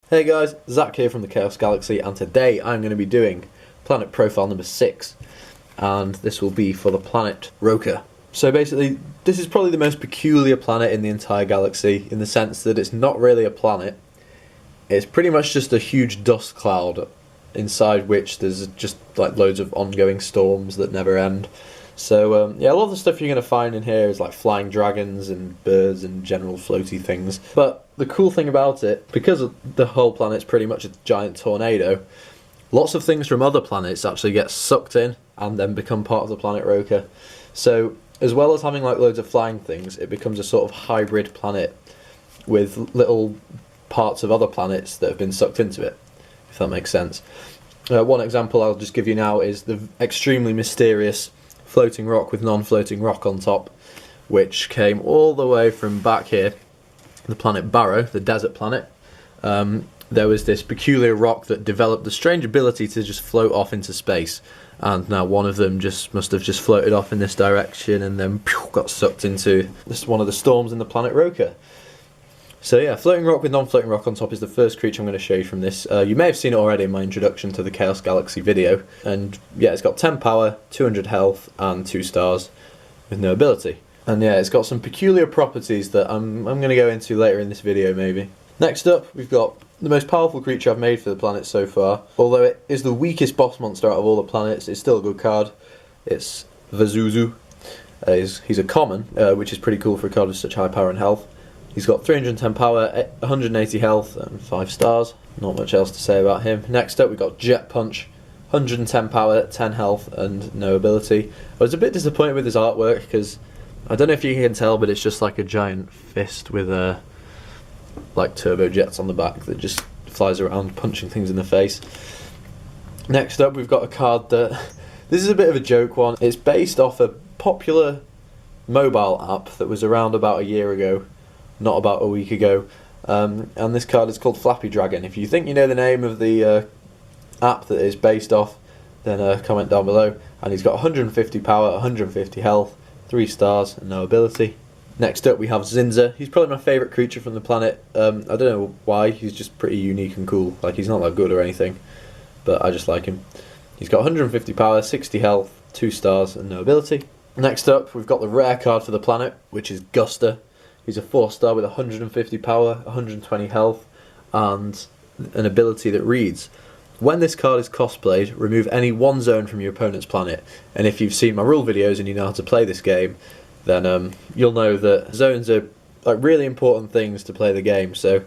Hey guys, Zach here from the Chaos Galaxy, and today I'm going to be doing planet profile number 6, and this will be for the planet Rokah. So basically, this is probably the most peculiar planet in the entire galaxy, in the sense that it's not really a planet. It's pretty much just a huge dust cloud, inside which there's just like loads of ongoing storms that never end. So yeah, a lot of the stuff you're going to find in here is like flying dragons and birds and general floaty things. But the cool thing about it, because the whole planet's pretty much a giant tornado, lots of things from other planets actually get sucked in and then become part of the planet Rokah. So as well as having like loads of flying things, it becomes a sort of hybrid planet with little parts of other planets that have been sucked into it, if that makes sense. One example I'll just give you now is the extremely mysterious floating rock with non-floating rock on top, which came all the way from back here, the planet Barrow, the desert planet. There was this peculiar rock that developed the strange ability to just float off into space, and now one of them just must have just floated off in this direction and then got sucked into one of the storms in the planet Rokah. So yeah, floating rock with non-floating rock on top is the first creature I'm going to show you from this. You may have seen it already in my introduction to the Chaos Galaxy video, and yeah, it's got 10 power, 200 health, and 2 stars with no ability. And yeah, it's got some peculiar properties that I'm going to go into later in this video maybe. Next up, we've got the most powerful creature I've made for the planet so far. Although it is the weakest boss monster out of all the planets, it's still a good card. It's Vazuzu. He's a common, which is pretty cool for a card with such high power and health. He's got 310 power, 180 health, and 5 stars. Not much else to say about him. Next up, we've got Jet Punch. 110 power, 10 health, and no ability. I was a bit disappointed with his artwork, because I don't know if you can tell, but it's just like a giant fist with like turbo jets on the back that just flies around punching things in the face. Next up, we've got a card that... this is a bit of a joke one. It's based off a popular mobile app that was around about a year ago. Not about a week ago, and this card is called Flappy Dragon. If you think you know the name of the app that it's based off, then comment down below. And he's got 150 power, 150 health, 3 stars, and no ability. Next up we have Zinser. He's probably my favourite creature from the planet. I don't know why, he's just pretty unique and cool. Like, he's not that good or anything, but I just like him. He's got 150 power, 60 health, 2 stars, and no ability. Next up we've got the rare card for the planet, which is Guster. He's a 4-star with 150 power, 120 health, and an ability that reads: when this card is cosplayed, remove any one zone from your opponent's planet. And if you've seen my rule videos and you know how to play this game, then you'll know that zones are like really important things to play the game. So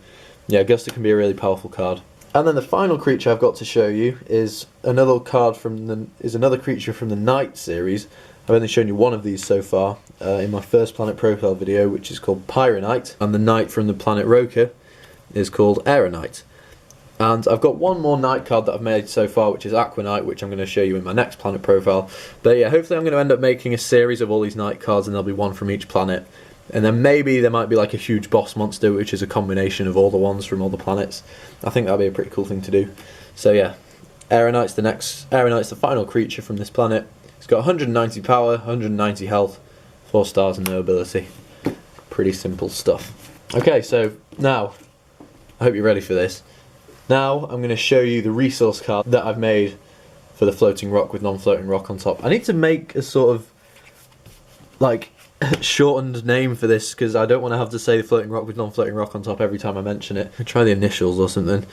yeah, Guster can be a really powerful card. And then the final creature I've got to show you is another creature from the Night series. I've only shown you one of these so far in my first planet profile video, which is called Pyronite, and the knight from the planet Rokah is called Aeronite. And I've got one more night card that I've made so far, which is Aquanite, which I'm going to show you in my next planet profile. But yeah, hopefully I'm going to end up making a series of all these night cards, and there'll be one from each planet. And then maybe there might be like a huge boss monster, which is a combination of all the ones from all the planets. I think that'd be a pretty cool thing to do. So yeah, Aeronite's the final creature from this planet. It's got 190 power, 190 health, 4 stars and no ability. Pretty simple stuff. Okay, so now, I hope you're ready for this. Now I'm going to show you the resource card that I've made for the floating rock with non-floating rock on top. I need to make a sort of like shortened name for this, because I don't want to have to say the floating rock with non-floating rock on top every time I mention it. I'll try the initials or something.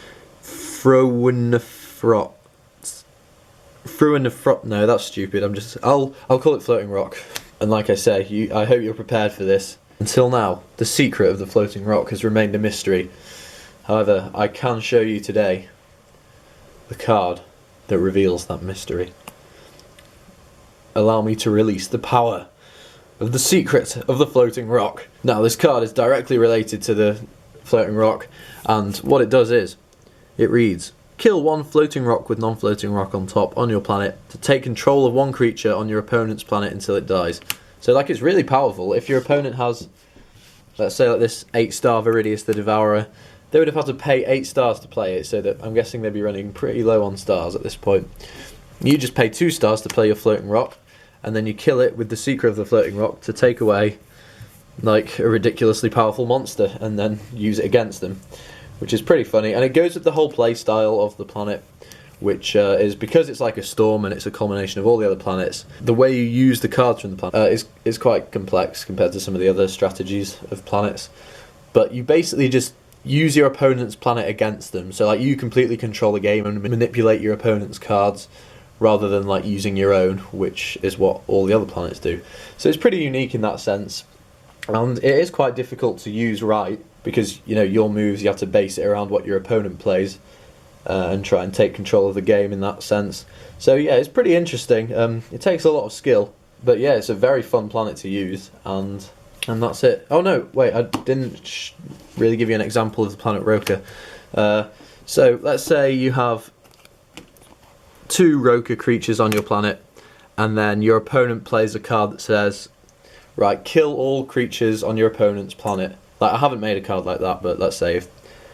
No, that's stupid. I'll call it floating rock. And like I say, I hope you're prepared for this. Until now, the secret of the floating rock has remained a mystery. However, I can show you today the card that reveals that mystery. Allow me to release the power of the secret of the floating rock. Now, this card is directly related to the floating rock, and what it does is, it reads: kill one floating rock with non-floating rock on top on your planet to take control of one creature on your opponent's planet until it dies. So like, it's really powerful. If your opponent has, let's say like this 8-star Viridius the Devourer, they would have had to pay 8 stars to play it, so that I'm guessing they'd be running pretty low on stars at this point. You just pay 2 stars to play your floating rock, and then you kill it with the secret of the floating rock to take away like a ridiculously powerful monster and then use it against them. which is pretty funny, and it goes with the whole play style of the planet, which is because it's like a storm and it's a combination of all the other planets. The way you use the cards from the planet is quite complex compared to some of the other strategies of planets, but you basically just use your opponent's planet against them. So like you completely control the game and manipulate your opponent's cards rather than like using your own, which is what all the other planets do. So it's pretty unique in that sense, and it is quite difficult to use right because your moves, you have to base it around what your opponent plays. And try and take control of the game in that sense. So yeah, it's pretty interesting. It takes a lot of skill, but yeah, it's a very fun planet to use, and that's it. Oh no, wait, I didn't really give you an example of the planet Rokah. So let's say you have 2 Rokah creatures on your planet, and then your opponent plays a card that says, right, kill all creatures on your opponent's planet. Like, I haven't made a card like that, but let's say if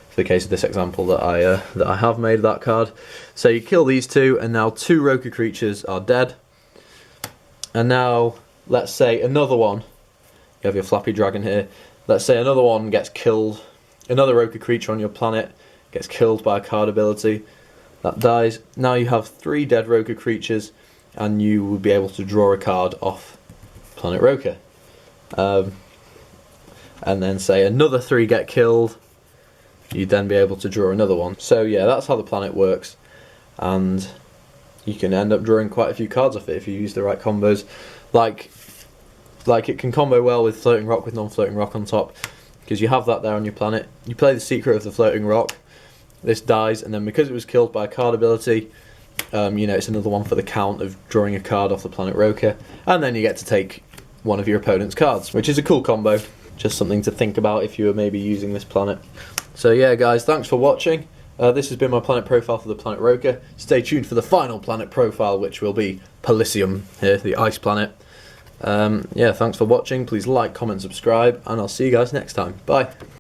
for the case of this example that I have made that card. So you kill these 2, and now 2 Rokah creatures are dead. And now, let's say another one, you have your Flappy Dragon here, let's say another one gets killed, another Rokah creature on your planet gets killed by a card ability, that dies. Now you have 3 dead Rokah creatures, and you will be able to draw a card off planet Rokah. And then say another 3 get killed, you'd then be able to draw another one. So yeah, that's how the planet works, and you can end up drawing quite a few cards off it if you use the right combos. Like it can combo well with Floating Rock with non-floating rock on top, because you have that there on your planet. You play the Secret of the Floating Rock, this dies, and then because it was killed by a card ability, it's another one for the count of drawing a card off the planet Rokah, and then you get to take one of your opponent's cards, which is a cool combo. Just something to think about if you were maybe using this planet. So yeah guys, thanks for watching. This has been my planet profile for the planet Rokah. Stay tuned for the final planet profile, which will be Pallisium here, the ice planet. Yeah, thanks for watching. Please like, comment, subscribe, and I'll see you guys next time. Bye.